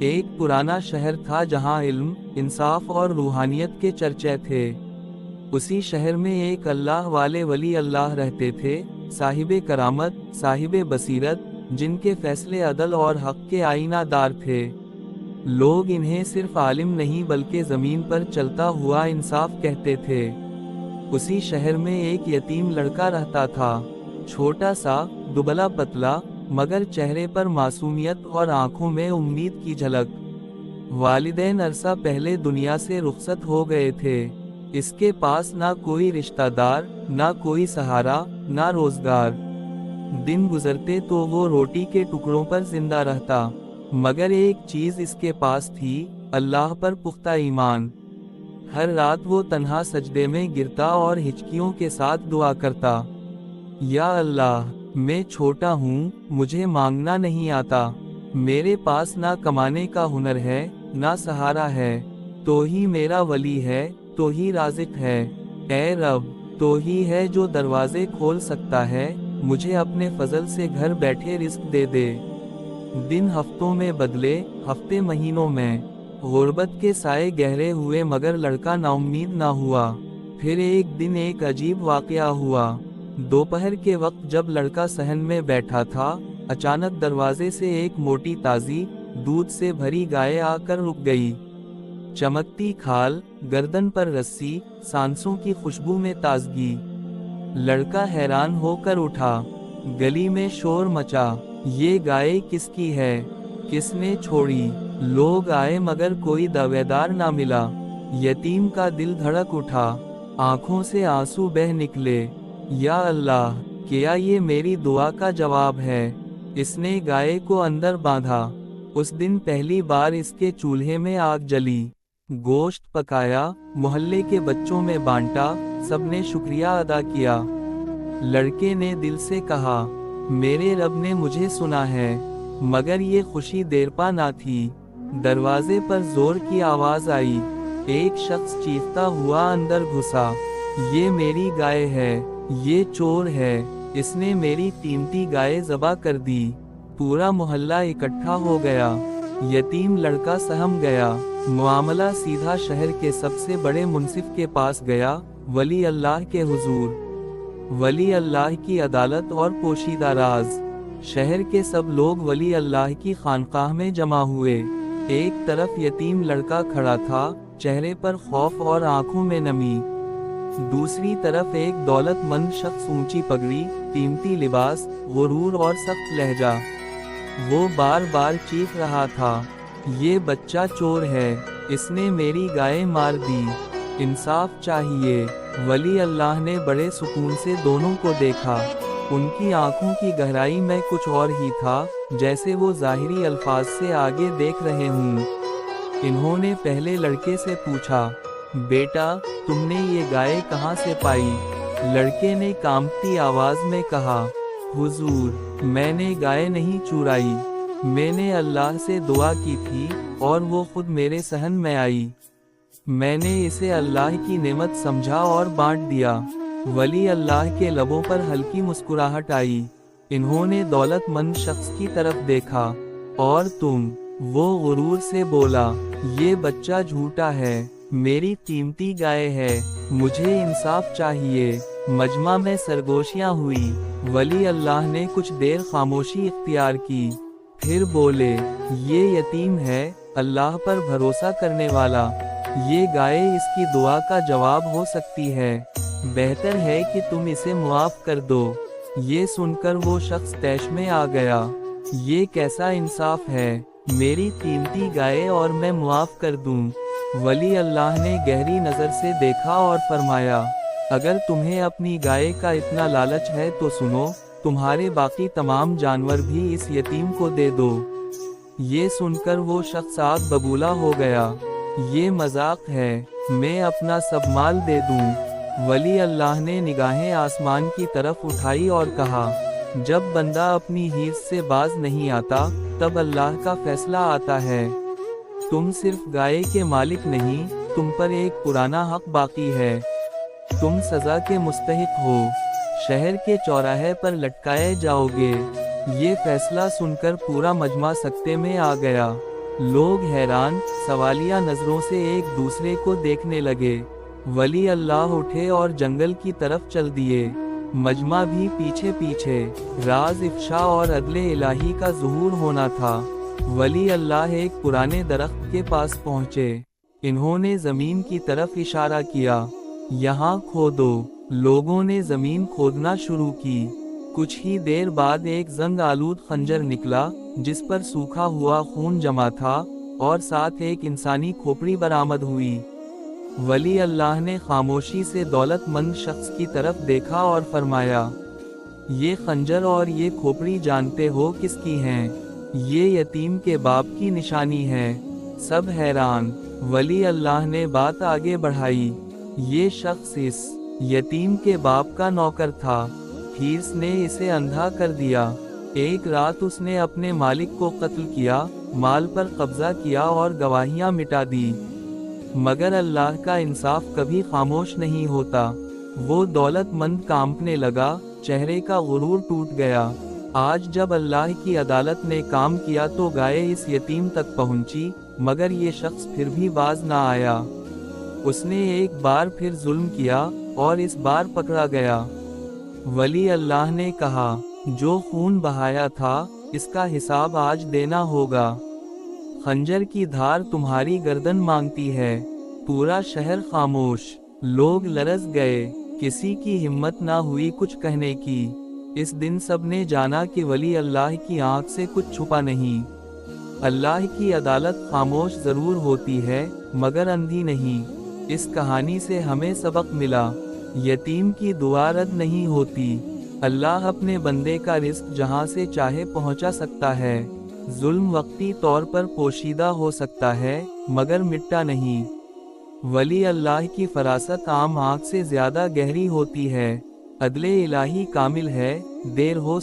ایک پرانا شہر تھا جہاں علم، انصاف اور روحانیت کے چرچے تھے۔ اسی شہر میں ایک اللہ والے ولی اللہ رہتے تھے، صاحب کرامت، صاحب بصیرت، جن کے فیصلے عدل اور حق کے آئینہ دار تھے۔ لوگ انہیں صرف عالم نہیں بلکہ زمین پر چلتا ہوا انصاف کہتے تھے۔ اسی شہر میں ایک یتیم لڑکا رہتا تھا، چھوٹا سا، دبلا پتلا، مگر چہرے پر معصومیت اور آنکھوں میں امید کی جھلک۔ والدین عرصہ پہلے دنیا سے رخصت ہو گئے تھے۔ اس کے پاس نہ کوئی رشتہ دار، نہ کوئی سہارا، نہ روزگار۔ دن گزرتے تو وہ روٹی کے ٹکڑوں پر زندہ رہتا، مگر ایک چیز اس کے پاس تھی، اللہ پر پختہ ایمان۔ ہر رات وہ تنہا سجدے میں گرتا اور ہچکیوں کے ساتھ دعا کرتا، یا اللہ، میں چھوٹا ہوں، مجھے مانگنا نہیں آتا، میرے پاس نہ کمانے کا ہنر ہے، نہ سہارا ہے، تو ہی میرا ولی ہے، تو ہی رازق ہے۔ اے رب، تو ہی ہے جو دروازے کھول سکتا ہے، مجھے اپنے فضل سے گھر بیٹھے رزق دے دے۔ دن ہفتوں میں بدلے، ہفتے مہینوں میں۔ غربت کے سائے گہرے ہوئے مگر لڑکا نا امید نہ ہوا۔ پھر ایک دن ایک عجیب واقعہ ہوا۔ دوپہر کے وقت جب لڑکا صحن میں بیٹھا تھا، اچانک دروازے سے ایک موٹی تازی، دودھ سے بھری گائے آ کر رک گئی۔ چمکتی کھال، گردن پر رسی، سانسوں کی خوشبو میں تازگی۔ لڑکا حیران ہو کر اٹھا۔ گلی میں شور مچا، یہ گائے کس کی ہے؟ کس نے چھوڑی؟ لوگ آئے مگر کوئی دعویدار نہ ملا۔ یتیم کا دل دھڑک اٹھا، آنکھوں سے آنسو بہہ نکلے۔ یا اللہ، کیا یہ میری دعا کا جواب ہے؟ اس نے گائے کو اندر باندھا۔ اس دن پہلی بار اس کے چولہے میں آگ جلی، گوشت پکایا، محلے کے بچوں میں بانٹا، سب نے شکریہ ادا کیا۔ لڑکے نے دل سے کہا، میرے رب نے مجھے سنا ہے۔ مگر یہ خوشی دیر پا نہ تھی۔ دروازے پر زور کی آواز آئی۔ ایک شخص چیختا ہوا اندر گھسا، یہ میری گائے ہے، یہ چور ہے، اس نے میری قیمتی گائے ذبح کر دی۔ پورا محلہ اکٹھا ہو گیا۔ یتیم لڑکا سہم گیا۔ معاملہ سیدھا شہر کے سب سے بڑے منصف کے پاس گیا، ولی اللہ کے حضور۔ ولی اللہ کی عدالت اور پوشیدہ راز۔ شہر کے سب لوگ ولی اللہ کی خانقاہ میں جمع ہوئے۔ ایک طرف یتیم لڑکا کھڑا تھا، چہرے پر خوف اور آنکھوں میں نمی۔ دوسری طرف ایک دولت مند شخص، اونچی پگڑی، قیمتی لباس، غرور اور سخت لہجہ۔ وہ بار بار چیخ رہا تھا، یہ بچہ چور ہے، اس نے میری گائے مار دی، انصاف چاہیے۔ ولی اللہ نے بڑے سکون سے دونوں کو دیکھا۔ ان کی آنکھوں کی گہرائی میں کچھ اور ہی تھا، جیسے وہ ظاہری الفاظ سے آگے دیکھ رہے ہوں۔ انہوں نے پہلے لڑکے سے پوچھا، بیٹا، تم نے یہ گائے کہاں سے پائی؟ لڑکے نے کانپتی آواز میں کہا، حضور، میں نے گائے نہیں چرائی، میں نے اللہ سے دعا کی تھی اور وہ خود میرے صحن میں آئی۔ میں نے اسے اللہ کی نعمت سمجھا اور بانٹ دیا۔ ولی اللہ کے لبوں پر ہلکی مسکراہٹ آئی۔ انہوں نے دولت مند شخص کی طرف دیکھا، اور تم؟ وہ غرور سے بولا، یہ بچہ جھوٹا ہے، میری قیمتی گائے ہے، مجھے انصاف چاہیے۔ مجمع میں سرگوشیاں ہوئی۔ ولی اللہ نے کچھ دیر خاموشی اختیار کی، پھر بولے، یہ یتیم ہے، اللہ پر بھروسہ کرنے والا، یہ گائے اس کی دعا کا جواب ہو سکتی ہے، بہتر ہے کہ تم اسے معاف کر دو۔ یہ سن کر وہ شخص طیش میں آ گیا، یہ کیسا انصاف ہے، میری قیمتی گائے اور میں معاف کر دوں۔ ولی اللہ نے گہری نظر سے دیکھا اور فرمایا، اگر تمہیں اپنی گائے کا اتنا لالچ ہے تو سنو، تمہارے باقی تمام جانور بھی اس یتیم کو دے دو۔ یہ سن کر وہ شخص آگ ببولا ہو گیا، یہ مذاق ہے، میں اپنا سب مال دے دوں۔ ولی اللہ نے نگاہیں آسمان کی طرف اٹھائی اور کہا، جب بندہ اپنی حیث سے باز نہیں آتا، تب اللہ کا فیصلہ آتا ہے۔ تم صرف گائے کے مالک نہیں، تم پر ایک پرانا حق باقی ہے، تم سزا کے مستحق ہو، شہر کے چوراہے پر لٹکائے جاؤ گے۔ یہ فیصلہ سن کر پورا مجمع سکتے میں آ گیا۔ لوگ حیران سوالیہ نظروں سے ایک دوسرے کو دیکھنے لگے۔ ولی اللہ اٹھے اور جنگل کی طرف چل دیے، مجمع بھی پیچھے پیچھے۔ راز افشا اور عدل الہی کا ظہور ہونا تھا۔ ولی اللہ ایک پرانے درخت کے پاس پہنچے، انہوں نے زمین کی طرف اشارہ کیا، یہاں کھودو۔ لوگوں نے زمین کھودنا شروع کی۔ کچھ ہی دیر بعد ایک زنگ آلود خنجر نکلا، جس پر سوکھا ہوا خون جمع تھا، اور ساتھ ایک انسانی کھوپڑی برآمد ہوئی۔ ولی اللہ نے خاموشی سے دولت مند شخص کی طرف دیکھا اور فرمایا، یہ خنجر اور یہ کھوپڑی جانتے ہو کس کی ہیں؟ یہ یتیم کے باپ کی نشانی ہے۔ سب حیران۔ ولی اللہ نے بات آگے بڑھائی، یہ شخص اس یتیم کے باپ کا نوکر تھا، ہیرس نے اسے اندھا کر دیا۔ ایک رات اس نے اپنے مالک کو قتل کیا، مال پر قبضہ کیا اور گواہیاں مٹا دی۔ مگر اللہ کا انصاف کبھی خاموش نہیں ہوتا۔ وہ دولت مند کانپنے لگا، چہرے کا غرور ٹوٹ گیا۔ آج جب اللہ کی عدالت نے کام کیا تو گائے اس یتیم تک پہنچی، مگر یہ شخص پھر بھی باز نہ آیا۔ اس نے ایک بار پھر ظلم کیا، اور اس بار پکڑا گیا۔ ولی اللہ نے کہا، جو خون بہایا تھا، اس کا حساب آج دینا ہوگا۔ خنجر کی دھار تمہاری گردن مانگتی ہے۔ پورا شہر خاموش، لوگ لرز گئے، کسی کی ہمت نہ ہوئی کچھ کہنے کی۔ اس دن سب نے جانا کہ ولی اللہ کی آنکھ سے کچھ چھپا نہیں۔ اللہ کی عدالت خاموش ضرور ہوتی ہے، مگر اندھی نہیں۔ اس کہانی سے ہمیں سبق ملا، یتیم کی دعا رد نہیں ہوتی۔ اللہ اپنے بندے کا رزق جہاں سے چاہے پہنچا سکتا ہے۔ ظلم وقتی طور پر پوشیدہ ہو سکتا ہے، مگر مٹتا نہیں۔ ولی اللہ کی فراست عام آنکھ سے زیادہ گہری ہوتی ہے۔ عدل الہی کامل ہے، دیر ہو